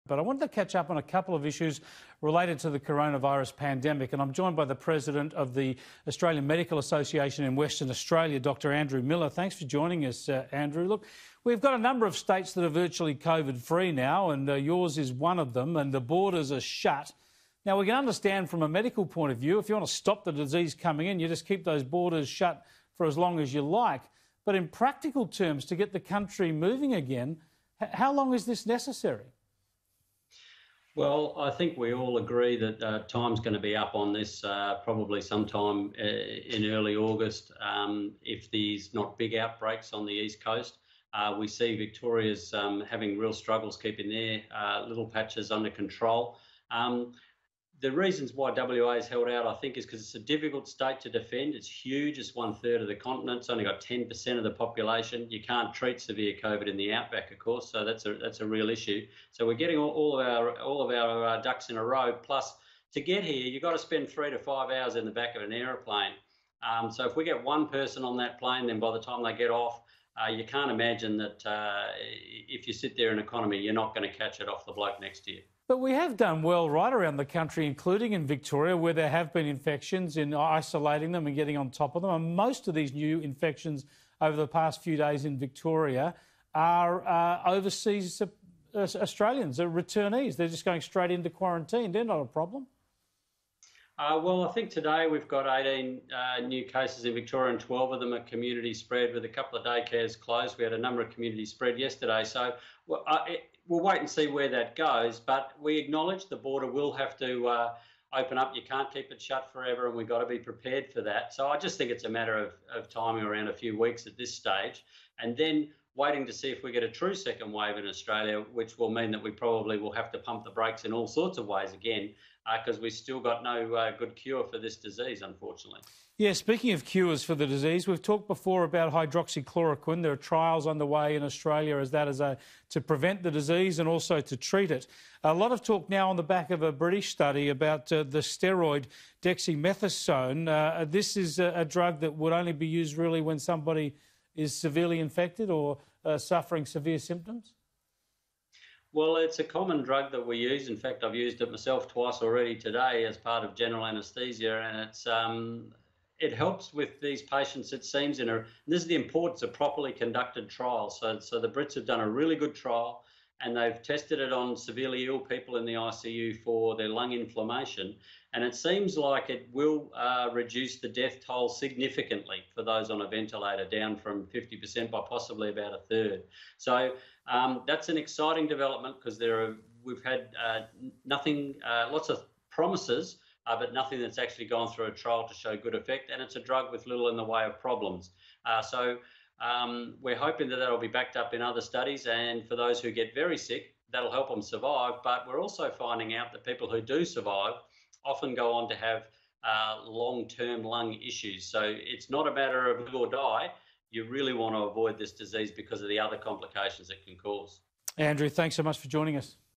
But I wanted to catch up on a couple of issues related to the coronavirus pandemic, and I'm joined by the President of the Australian Medical Association in Western Australia, Dr Andrew Miller. Thanks for joining us, Andrew. Look, we've got a number of states that are virtually COVID-free now, and yours is one of them, and the borders are shut. Now, we can understand from a medical point of view, if you want to stop the disease coming in, you just keep those borders shut for as long as you like. But in practical terms, to get the country moving again, how long is this necessary? Well, I think we all agree that time's going to be up on this probably sometime in early August if there's not big outbreaks on the East Coast. We see Victoria's having real struggles keeping their little patches under control. The reasons why WA has held out, I think, is because it's a difficult state to defend. It's huge. It's 1/3 of the continent. It's only got 10% of the population. You can't treat severe COVID in the outback, of course, so that's a real issue. So we're getting all of our ducks in a row. Plus, to get here, you've got to spend 3 to 5 hours in the back of an aeroplane. So if we get one person on that plane, then by the time they get off, you can't imagine that if you sit there in economy, you're not going to catch it off the bloke next to you. But we have done well right around the country, including in Victoria, where there have been infections, in isolating them and getting on top of them. And most of these new infections over the past few days in Victoria are overseas Australians, they're returnees. They're just going straight into quarantine. They're not a problem. Well, I think today we've got 18 new cases in Victoria and 12 of them are community spread, with a couple of daycares closed. We had a number of community spread yesterday. So we'll wait and see where that goes. But we acknowledge the border will have to open up. You can't keep it shut forever, and we've got to be prepared for that. So I just think it's a matter of timing, around a few weeks at this stage, and then waiting to see if we get a true second wave in Australia, which will mean that we probably will have to pump the brakes in all sorts of ways again, because we've still got no good cure for this disease, unfortunately. Yeah, speaking of cures for the disease, we've talked before about hydroxychloroquine. There are trials underway in Australia to prevent the disease and also to treat it. A lot of talk now on the back of a British study about the steroid DEXAMETHASOne. This is a drug that would only be used really when somebody is severely infected or suffering severe symptoms? Well, it's a common drug that we use. In fact, I've used it myself twice already today as part of general anaesthesia, and it helps with these patients, it seems. And this is the importance of properly conducted trials. So the Brits have done a really good trial, and they've tested it on severely ill people in the ICU for their lung inflammation. And it seems like it will reduce the death toll significantly for those on a ventilator, down from 50% by possibly about a third. So that's an exciting development, because we've had lots of promises, but nothing that's actually gone through a trial to show good effect. And it's a drug with little in the way of problems. We're hoping that that'll be backed up in other studies, and for those who get very sick, that'll help them survive. But we're also finding out that people who do survive often go on to have long-term lung issues. So it's not a matter of live or die. You really want to avoid this disease because of the other complications it can cause. Andrew, thanks so much for joining us.